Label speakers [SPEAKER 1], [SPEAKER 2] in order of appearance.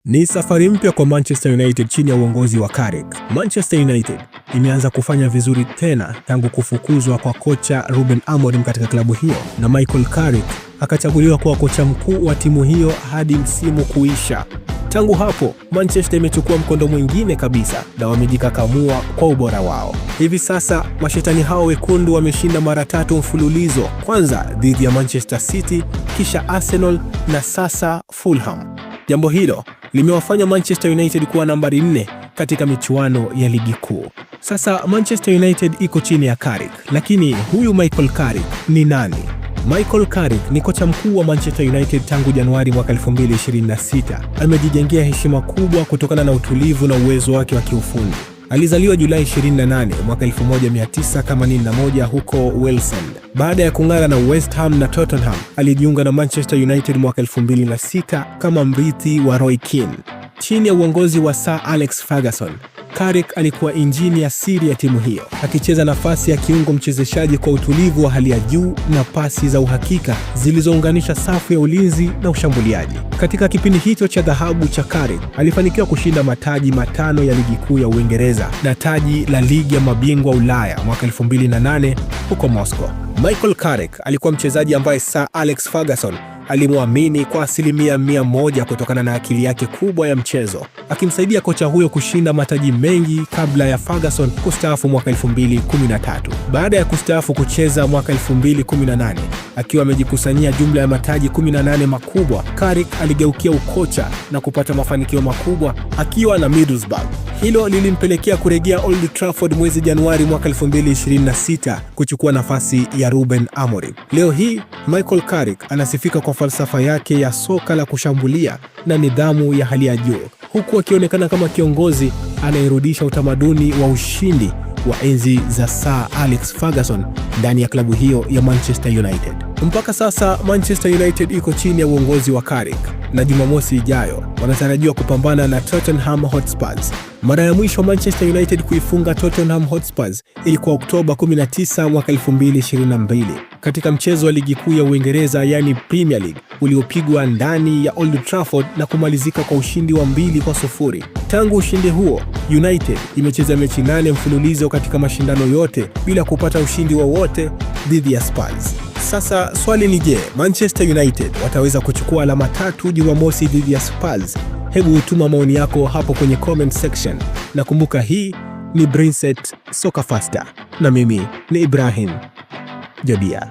[SPEAKER 1] Ni safari mpya kwa Manchester United chini ya uongozi wa Carrick. Manchester United imeanza kufanya vizuri tena tangu kufukuzwa kwa kocha Ruben Amorim katika klabu hiyo, na Michael Carrick akachaguliwa kuwa kocha mkuu wa timu hiyo hadi msimu kuisha. Tangu hapo, Manchester imechukua mkondo mwingine kabisa na wamejikakamua kwa ubora wao. Hivi sasa, mashetani hao wekundu wameshinda mara 3 mfululizo, kwanza dhidi ya Manchester City, kisha Arsenal na sasa Fulham. Jambo hilo limewafanya Manchester United kuwa nambari 4 katika michuano ya ligi kuu. Sasa Manchester United iko chini ya Carrick, lakini huyu Michael Carrick ni nani? Michael Carrick ni kocha mkuu wa Manchester United tangu Januari mwaka 2026. Amejijengea heshima kubwa kutokana na utulivu na uwezo wake wa kiufundi. Alizaliwa Julai 28 mwaka 1981 huko Wellsend. Baada ya kung'ara na West Ham na Tottenham, alijiunga na Manchester United mwaka 2006 kama mrithi wa Roy Keane. Chini ya uongozi wa Sir Alex Ferguson, Carrick alikuwa injini ya siri ya timu hiyo, akicheza nafasi ya kiungo mchezeshaji kwa utulivu wa hali ya juu na pasi za uhakika zilizounganisha safu ya ulinzi na ushambuliaji. Katika kipindi hicho cha dhahabu cha Carrick, alifanikiwa kushinda mataji 5 ya ligi kuu ya Uingereza na taji la ligi ya mabingwa Ulaya mwaka 2008 huko Moscow. Michael Carrick alikuwa mchezaji ambaye Sir Alex Ferguson alimwamini kwa 100% kutokana na akili yake kubwa ya mchezo, akimsaidia kocha huyo kushinda mataji mengi kabla ya Ferguson kustaafu mwaka 2013. Baada ya kustaafu kucheza mwaka 2018, akiwa amejikusanyia jumla ya mataji 18 makubwa, Carrick aligeukia ukocha na kupata mafanikio makubwa akiwa na Middlesbrough. Hilo lilimpelekea kurejea Old Trafford mwezi Januari mwaka 2026 kuchukua nafasi ya Ruben Amorim. Leo hii Michael Carrick anasifika kwa falsafa yake ya soka la kushambulia na nidhamu ya hali ya juu, huku akionekana kama kiongozi anayerudisha utamaduni wa ushindi wa enzi za Sir Alex Ferguson ndani ya klabu hiyo ya Manchester United. Mpaka sasa Manchester United iko chini ya uongozi wa Carrick, na Jumamosi ijayo wanatarajiwa kupambana na Tottenham Hotspur. Mara ya mwisho Manchester United kuifunga Tottenham Hotspur ilikuwa Oktoba 19 mwaka 2022 katika mchezo wa ligi kuu ya Uingereza, yani Premier League, uliopigwa ndani ya Old Trafford na kumalizika kwa ushindi wa 2-0. Tangu ushindi huo, United imecheza mechi 8 mfululizo katika mashindano yote bila kupata ushindi wowote dhidi ya Spurs. Sasa swali ni je, Manchester United wataweza kuchukua alama 3 Jumamosi dhidi ya Spurs? Hebu utuma maoni yako hapo kwenye comment section, na kumbuka hii ni Brainset Soka Faster na mimi ni Ibrahim Jodia.